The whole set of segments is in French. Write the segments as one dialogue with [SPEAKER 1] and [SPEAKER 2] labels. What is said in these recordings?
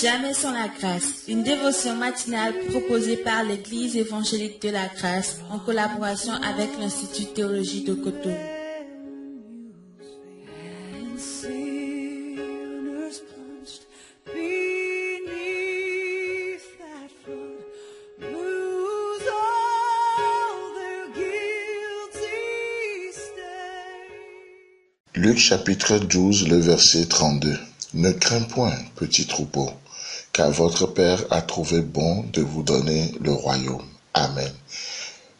[SPEAKER 1] Jamais sans la grâce, une dévotion matinale proposée par l'Église évangélique de la grâce en collaboration avec l'Institut de théologie de Cotonou.
[SPEAKER 2] Luc chapitre 12, le verset 32. Ne crains point, petit troupeau, car votre Père a trouvé bon de vous donner le royaume. Amen.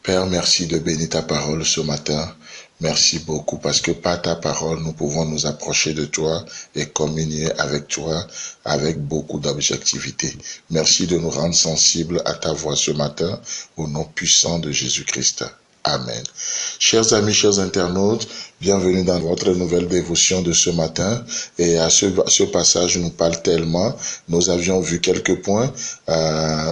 [SPEAKER 2] Père, merci de bénir ta parole ce matin. Merci beaucoup parce que par ta parole, nous pouvons nous approcher de toi et communier avec toi avec beaucoup d'objectivité. Merci de nous rendre sensibles à ta voix ce matin au nom puissant de Jésus-Christ. Amen. Chers amis, chers internautes, bienvenue dans votre nouvelle dévotion de ce matin. Et à ce passage nous parle tellement. Nous avions vu quelques points.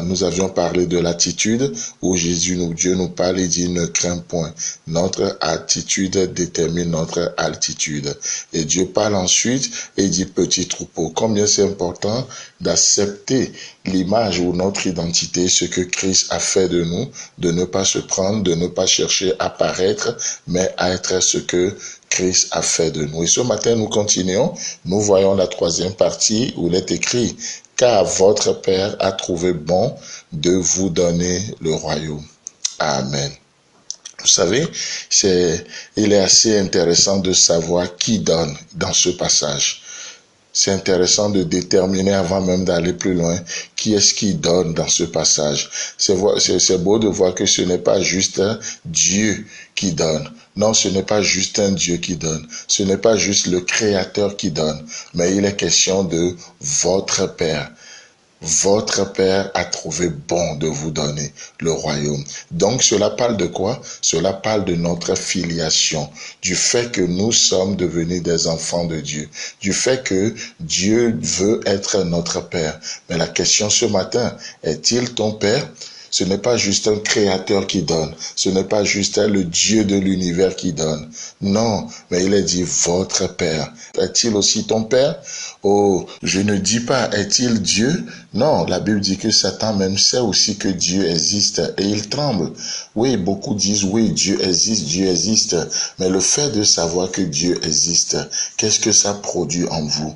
[SPEAKER 2] Nous avions parlé de l'attitude où Dieu nous parle et dit ne crains point. Notre attitude détermine notre altitude. Et Dieu parle ensuite et dit petit troupeau. Combien c'est important d'accepter l'image ou notre identité, ce que Christ a fait de nous, de ne pas se prendre, de ne pas chercher à paraître, mais à être ce que Christ a fait de nous. Et ce matin, nous continuons. Nous voyons la troisième partie où il est écrit « Car votre Père a trouvé bon de vous donner le royaume. » Amen. Vous savez, il est assez intéressant de savoir qui donne dans ce passage. C'est intéressant de déterminer avant même d'aller plus loin qui est-ce qui donne dans ce passage. C'est beau de voir que ce n'est pas juste Dieu qui donne. Non, ce n'est pas juste un Dieu qui donne. Ce n'est pas juste le Créateur qui donne. Mais il est question de votre Père. Votre Père a trouvé bon de vous donner le royaume. Donc cela parle de quoi? Cela parle de notre filiation, du fait que nous sommes devenus des enfants de Dieu, du fait que Dieu veut être notre Père. Mais la question ce matin, est-il ton Père? Ce n'est pas juste un créateur qui donne. Ce n'est pas juste le Dieu de l'univers qui donne. Non, mais il est dit votre Père. Est-il aussi ton Père? Oh, je ne dis pas est-il Dieu? Non, la Bible dit que Satan même sait aussi que Dieu existe et il tremble. Oui, beaucoup disent oui, Dieu existe. Mais le fait de savoir que Dieu existe, qu'est-ce que ça produit en vous?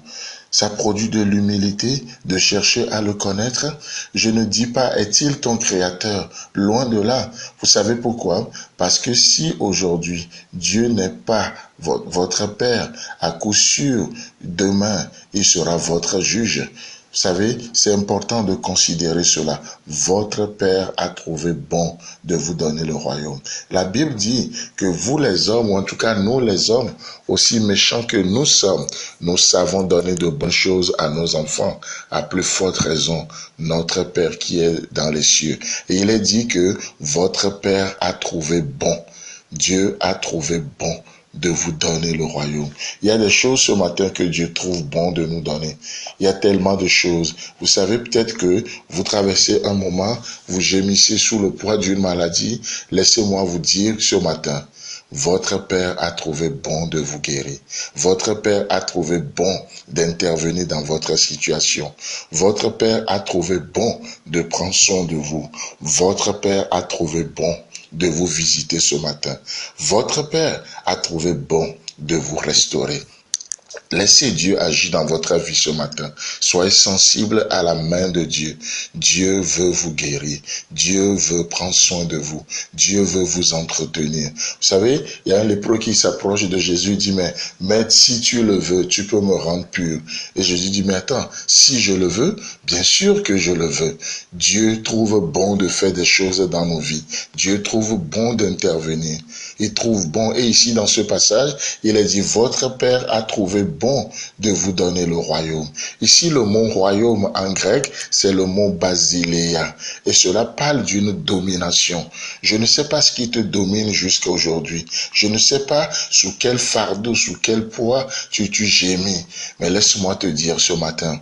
[SPEAKER 2] Ça produit de l'humilité, de chercher à le connaître. Je ne dis pas, est-il ton créateur? Loin de là. Vous savez pourquoi? Parce que si aujourd'hui, Dieu n'est pas votre Père, à coup sûr, demain, il sera votre juge. Vous savez, c'est important de considérer cela. Votre Père a trouvé bon de vous donner le royaume. La Bible dit que vous les hommes, ou en tout cas nous les hommes, aussi méchants que nous sommes, nous savons donner de bonnes choses à nos enfants. À plus forte raison, notre Père qui est dans les cieux. Et il est dit que votre Père a trouvé bon. Dieu a trouvé bon de vous donner le royaume. Il y a des choses ce matin que Dieu trouve bon de nous donner. Il y a tellement de choses. Vous savez peut-être que vous traversez un moment, vous gémissez sous le poids d'une maladie. Laissez-moi vous dire ce matin, votre Père a trouvé bon de vous guérir. Votre Père a trouvé bon d'intervenir dans votre situation. Votre Père a trouvé bon de prendre soin de vous. Votre Père a trouvé bon de vous visiter ce matin. Votre Père a trouvé bon de vous restaurer. Laissez Dieu agir dans votre vie ce matin. Soyez sensible à la main de Dieu. Dieu veut vous guérir. Dieu veut prendre soin de vous. Dieu veut vous entretenir. Vous savez, il y a un lépreux qui s'approche de Jésus et dit, mais Maître, si tu le veux, tu peux me rendre pur. Et Jésus dit, mais attends, si je le veux, bien sûr que je le veux. Dieu trouve bon de faire des choses dans nos vies. Dieu trouve bon d'intervenir. Il trouve bon. Et ici, dans ce passage, il a dit, votre Père a trouvé bon de vous donner le royaume. Ici, le mot royaume en grec, c'est le mot basileia. Et cela parle d'une domination. Je ne sais pas ce qui te domine jusqu'à aujourd'hui. Je ne sais pas sous quel fardeau, sous quel poids tu gémis. Mais laisse-moi te dire ce matin,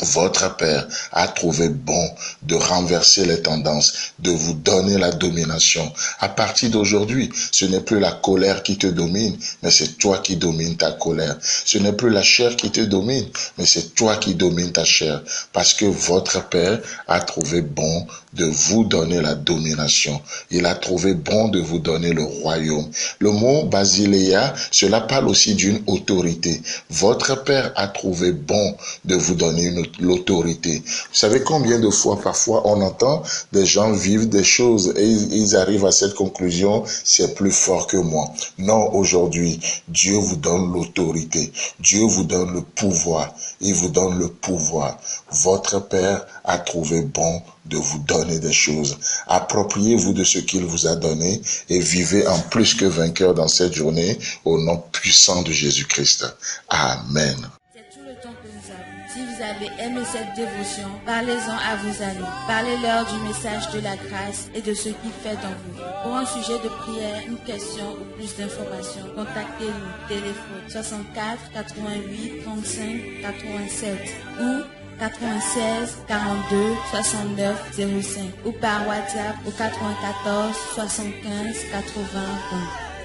[SPEAKER 2] Votre Père a trouvé bon de renverser les tendances, de vous donner la domination. À partir d'aujourd'hui, ce n'est plus la colère qui te domine, mais c'est toi qui domines ta colère. Ce n'est plus la chair qui te domine, mais c'est toi qui domines ta chair. Parce que votre Père a trouvé bon de vous donner la domination. Il a trouvé bon de vous donner le royaume. Le mot basileia, cela parle aussi d'une autorité. Votre Père a trouvé bon de vous donner l'autorité. Vous savez combien de fois, parfois, on entend des gens vivre des choses et ils arrivent à cette conclusion, c'est plus fort que moi. Non, aujourd'hui, Dieu vous donne l'autorité. Dieu vous donne le pouvoir. Il vous donne le pouvoir. Votre Père a trouvé bon de vous donner des choses. Appropriez-vous de ce qu'il vous a donné et vivez en plus que vainqueur dans cette journée au nom puissant de Jésus-Christ. Amen.
[SPEAKER 1] C'est tout le temps que nous avons. Si vous avez aimé cette dévotion, parlez-en à vos amis. Parlez-leur du message de la grâce et de ce qu'il fait dans vous. Pour un sujet de prière, une question ou plus d'informations, contactez-nous. Téléphone 64 88 35 87 ou 96 42 69 05 ou par WhatsApp au 94 75 80 20.